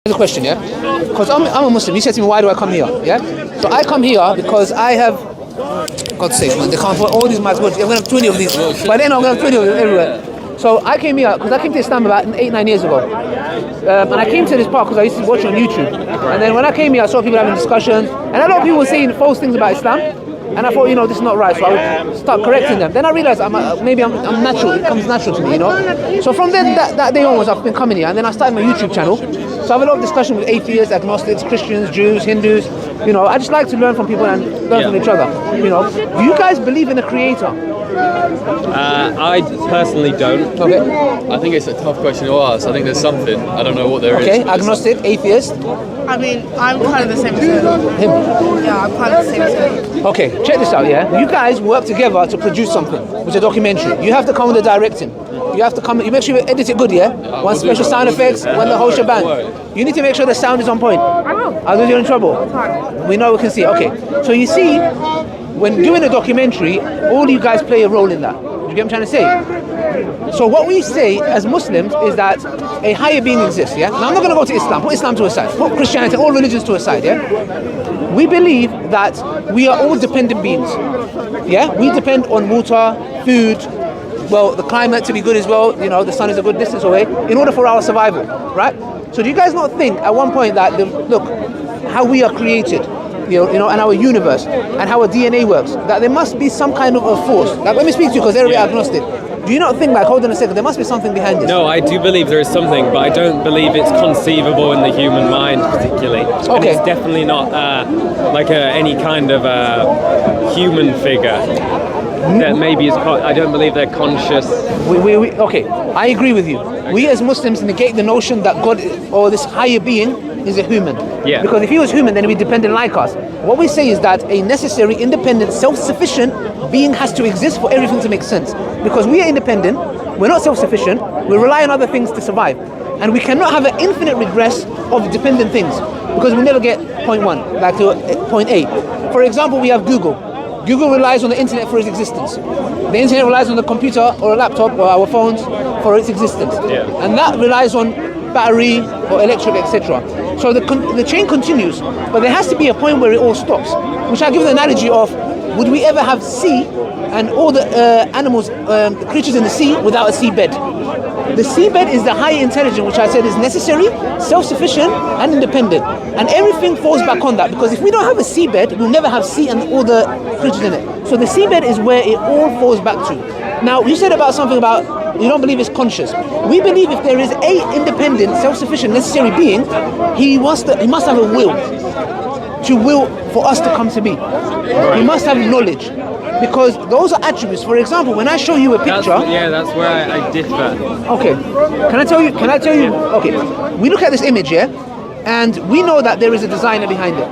Here's a question, yeah? Because I'm a Muslim. You said to me, why do I come here? Yeah? So I come here because I have, God's sake, man, they can't put all these mics. I'm going to have 20 of these. But then I'm going to have 20 of them everywhere. So I came here because I came to Islam about 8-9 years ago. And I came to this park because I used to watch it on YouTube. And then when I came here, I saw people having discussions. And a lot of people were saying false things about Islam. And I thought, this is not right, so I would start correcting them. Then I realized maybe I'm natural, it comes natural to me, So from then, that day onwards, I've been coming here, and then I started my YouTube channel. So I have a lot of discussion with atheists, agnostics, Christians, Jews, Hindus. I just like to learn from people and learn from each other. Do you guys believe in a creator? I personally don't. Okay. I think it's a tough question to ask. I think there's something. I don't know what there is. Okay, agnostic, atheist. I mean, I'm kind of the same as him. Him? Yeah, I'm kind of the same as him. Okay, check this out, yeah? You guys work together to produce something, which is a documentary. You have to come with the directing. You have to come, you make sure you edit it good, yeah? One special sound effects, one the whole shebang. You need to make sure the sound is on point. I will. Otherwise you're in trouble. We know we can see. Okay, so you see, when doing a documentary, all you guys play a role in that. You get what I'm trying to say? So what we say as Muslims is that a higher being exists, yeah? Now I'm not going to go to Islam, put Islam to a side, put Christianity, all religions to a side, yeah? We believe that we are all dependent beings, yeah? We depend on water, food, well, the climate to be good as well, the sun is a good distance away, in order for our survival, right? So do you guys not think at one point that, look, how we are created, and our universe, and how our DNA works, that there must be some kind of a force. Like, let me speak to you because they're agnostic. Do you not think, hold on a second, there must be something behind this? No, I do believe there is something, but I don't believe it's conceivable in the human mind particularly. Okay. And it's definitely not any kind of human figure that maybe is. I don't believe they're conscious. Okay, I agree with you. Okay. We as Muslims negate the notion that God or this higher being is a human. Yeah. Because if he was human, then he'd be dependent like us. What we say is that a necessary, independent, self-sufficient being has to exist for everything to make sense. Because we are independent, we're not self-sufficient, we rely on other things to survive. And we cannot have an infinite regress of dependent things because we never get point one, like to point A. For example, we have Google. Google relies on the internet for its existence. The internet relies on the computer or a laptop or our phones for its existence. Yeah. And that relies on battery or electric, etc. So the chain continues, but there has to be a point where it all stops. Which I give the analogy of, would we ever have sea and all the animals, the creatures in the sea without a seabed? The seabed is the higher intelligence, which I said is necessary, self-sufficient, and independent. And everything falls back on that, because if we don't have a seabed, we'll never have sea and all the creatures in it. So the seabed is where it all falls back to. Now, you said something about you don't believe it's conscious. We believe if there is a independent, self-sufficient, necessary being, he must have a will for us to come to be. He must have knowledge. Because those are attributes. For example, when I show you a picture... That's where I differ. Okay. Can I tell you... Okay. We look at this image, yeah? And we know that there is a designer behind it.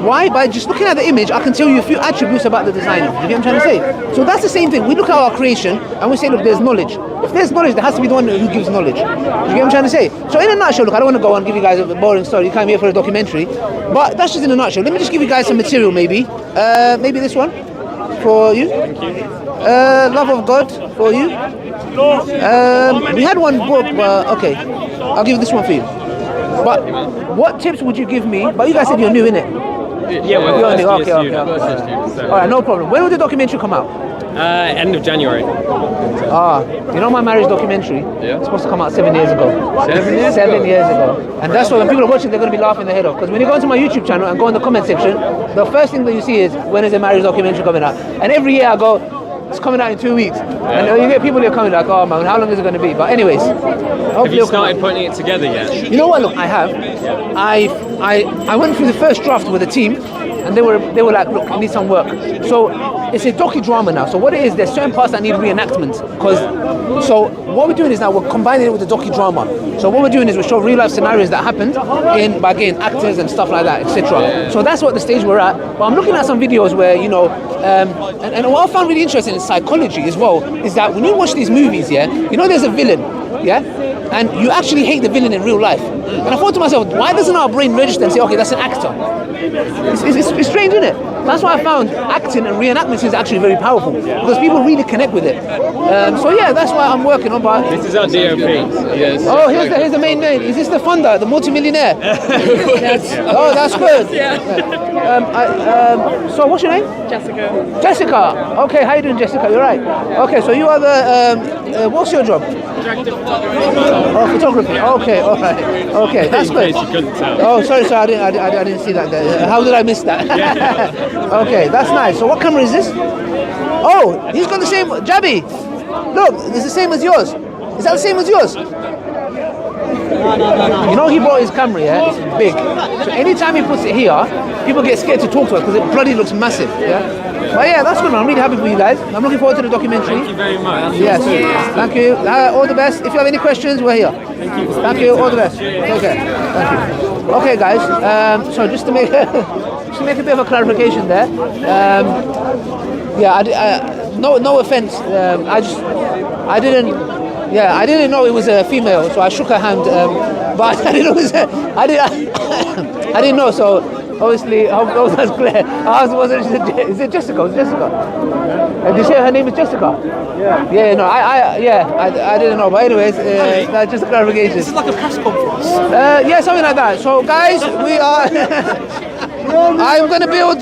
Why? By just looking at the image, I can tell you a few attributes about the designer. You get what I'm trying to say? So that's the same thing. We look at our creation and we say, look, there's knowledge. If there's knowledge, there has to be the one who gives knowledge. You get what I'm trying to say? So in a nutshell, look, I don't want to go and give you guys a boring story. You came here for a documentary. But that's just in a nutshell. Let me just give you guys some material, maybe. Maybe this one for you. Thank you. Love of God for you. We had one book, okay. I'll give this one for you. But what tips would you give me? But you guys said you're new, innit? Yeah, we're okay. So. Alright, no problem. When will the documentary come out? End of January. You know my marriage documentary? Yeah. It's supposed to come out 7 years ago. 7 years? 7 years ago. And that's why when people are watching, they're going to be laughing their head off. Because when you go into my YouTube channel and go in the comment section, the first thing that you see is, when is the marriage documentary coming out? And every year I go, it's coming out in 2 weeks. And you get people who are coming like, oh man, how long is it going to be? But anyways, have you started putting it together yet? You know what? Look, I have. I went through the first draft with a team, and they were like, look, I need some work. So it's a docudrama now. So what it is, there's certain parts that need reenactment. So what we're doing is now we're combining it with the docudrama. So what we're doing is we show real life scenarios that happened by again actors and stuff like that, etc. So that's what the stage we're at. But I'm looking at some videos where and what I found really interesting in psychology as well is that when you watch these movies, there's a villain, and you actually hate the villain in real life. And I thought to myself, why doesn't our brain register and say, okay, that's an actor? It's strange, isn't it? That's why I found acting and reenactments is actually very powerful because people really connect with it. So yeah, that's why I'm working on. But This is our DOP. Yes. oh, here's the main name. Is this the funder, the multimillionaire? Oh, that's good. So what's your name? Jessica. Jessica. Okay, how you doing, Jessica? You're right. Okay, so you are the what's your job? Oh, photography. Okay, all right. Okay, that's In good. case you couldn't tell. Oh, sorry, I didn't see that. How did I miss that? Okay, that's nice. So what camera is this? Oh, he's got the same. Jabby, look, it's the same as yours. Is that the same as yours? You know he brought his camera, yeah? It's big. So anytime he puts it here, people get scared to talk to us because it bloody looks massive, yeah? But yeah, that's good. I'm really happy for you guys. I'm looking forward to the documentary. Thank you very much. Yes, thank you. All the best. If you have any questions, we're here. Thank you. All the best. Okay. Thank you. Okay, guys. So just to make a bit of a clarification there. No offense. I didn't know it was a female, so I shook her hand. But I didn't know it was I didn't know. So obviously, I hope that's clear. I asked, is it Jessica? Is it Jessica? Did you say her name is Jessica? Yeah. Yeah. No, I didn't know. But anyways, that's just a clarification. This is like a press conference. Yeah, something like that. So guys, we are. I'm gonna build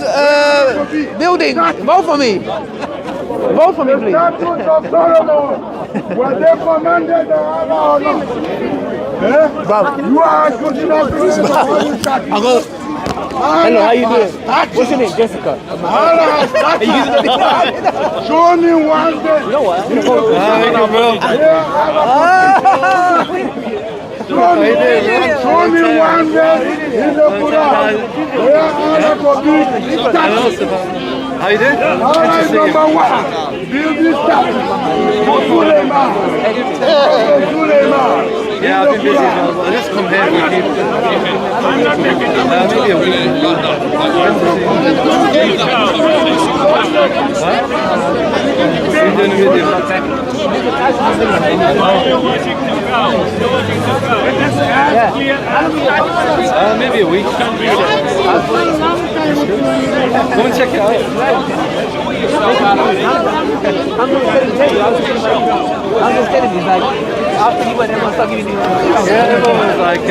building. Vote for me. Vote for me, please. You are good enough. Hello, how you doing? What's your name? Jessica. Show me one day. You know what? Show me one day in the Quran. How you doing? Number one, build this stuff. Yeah, I've been busy as well. I just come here for people. Maybe a week. You're doing a video. Maybe a week. Come and check it out. I'm just telling you, like, after you went, everyone started giving you. Yeah, everyone was like.